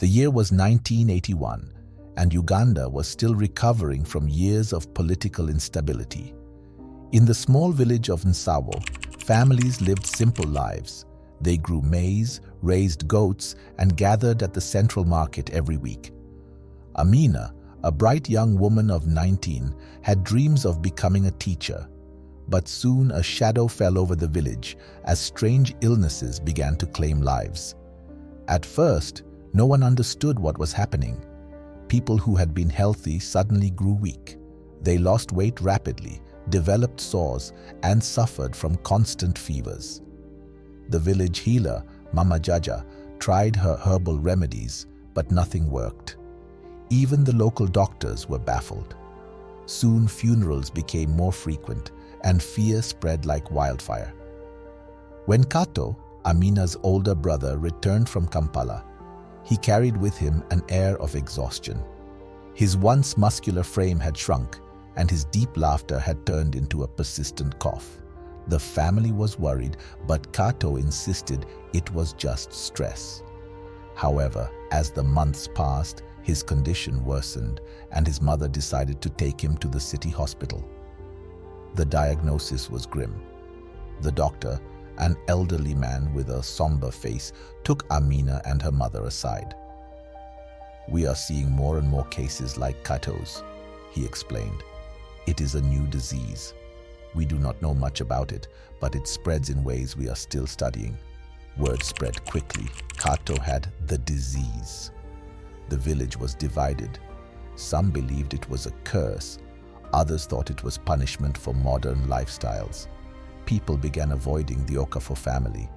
The year was 1981, and Uganda was still recovering from years of political instability. In the small village of Nsawo, families lived simple lives. They grew maize, raised goats, and gathered at the central market every week. Amina, a bright young woman of 19, had dreams of becoming a teacher. But soon a shadow fell over the village as strange illnesses began to claim lives. At first, no one understood what was happening. People who had been healthy suddenly grew weak. They lost weight rapidly, developed sores, and suffered from constant fevers. The village healer, Mama Jaja, tried her herbal remedies, but nothing worked. Even the local doctors were baffled. Soon funerals became more frequent, and fear spread like wildfire. When Kato, Amina's older brother, returned from Kampala, he carried with him an air of exhaustion. His once muscular frame had shrunk, and his deep laughter had turned into a persistent cough. The family was worried, but Kato insisted it was just stress. However, as the months passed, his condition worsened, and his mother decided to take him to the city hospital. The diagnosis was grim. The doctor, an elderly man with a somber face, took Amina and her mother aside. "We are seeing more and more cases like Kato's," he explained. "It is a new disease. We do not know much about it, but it spreads in ways we are still studying." Word spread quickly. Kato had the disease. The village was divided. Some believed it was a curse. Others thought it was punishment for modern lifestyles. People began avoiding the Okafor family.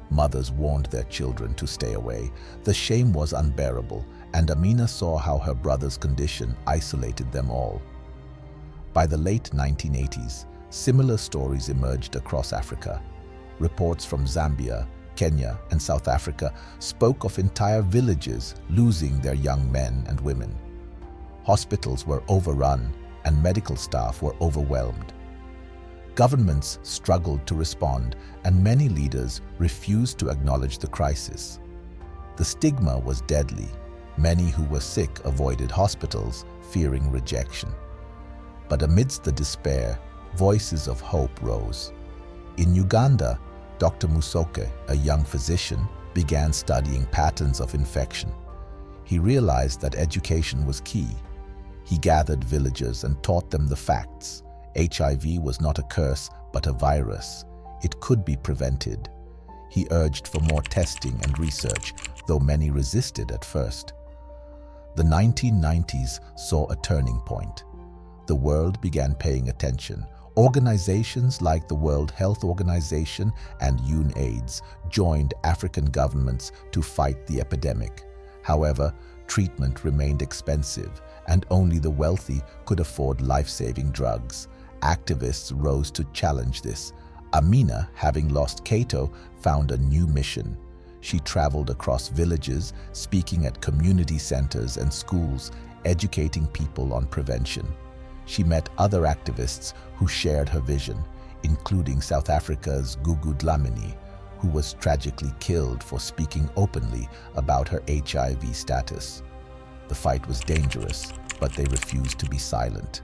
Mothers warned their children to stay away. The shame was unbearable, and Amina saw how her brother's condition isolated them all. By the late 1980s, similar stories emerged across Africa. Reports from Zambia, Kenya, and South Africa spoke of entire villages losing their young men and women. Hospitals were overrun, and medical staff were overwhelmed. Governments struggled to respond, and many leaders refused to acknowledge the crisis. The stigma was deadly. Many who were sick avoided hospitals, fearing rejection. But amidst the despair, voices of hope rose. In Uganda, Dr. Musoke, a young physician, began studying patterns of infection. He realized that education was key. He gathered villagers and taught them the facts. HIV was not a curse, but a virus. It could be prevented. He urged for more testing and research, though many resisted at first. The 1990s saw a turning point. The world began paying attention. Organizations like the World Health Organization and UNAIDS joined African governments to fight the epidemic. However, treatment remained expensive, and only the wealthy could afford life-saving drugs. Activists rose to challenge this. Amina, having lost Kato, found a new mission. She traveled across villages, speaking at community centers and schools, educating people on prevention. She met other activists who shared her vision, including South Africa's Gugu Dlamini, who was tragically killed for speaking openly about her HIV status. The fight was dangerous, but they refused to be silent.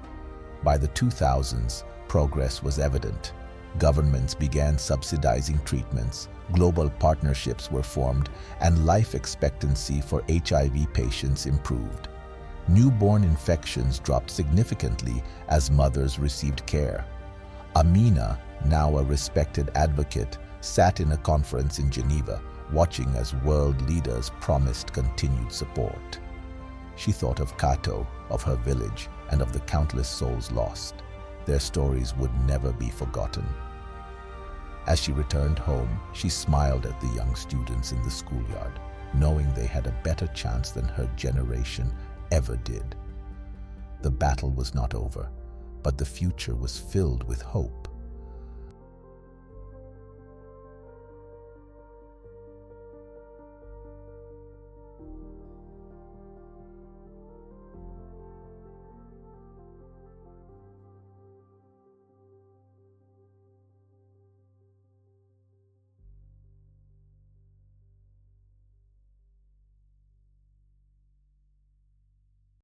By the 2000s, progress was evident. Governments began subsidizing treatments, global partnerships were formed, and life expectancy for HIV patients improved. Newborn infections dropped significantly as mothers received care. Amina, now a respected advocate, sat in a conference in Geneva, watching as world leaders promised continued support. She thought of Kato, of her village, and of the countless souls lost. Their stories would never be forgotten. As she returned home, she smiled at the young students in the schoolyard, knowing they had a better chance than her generation ever did. The battle was not over, but the future was filled with hope.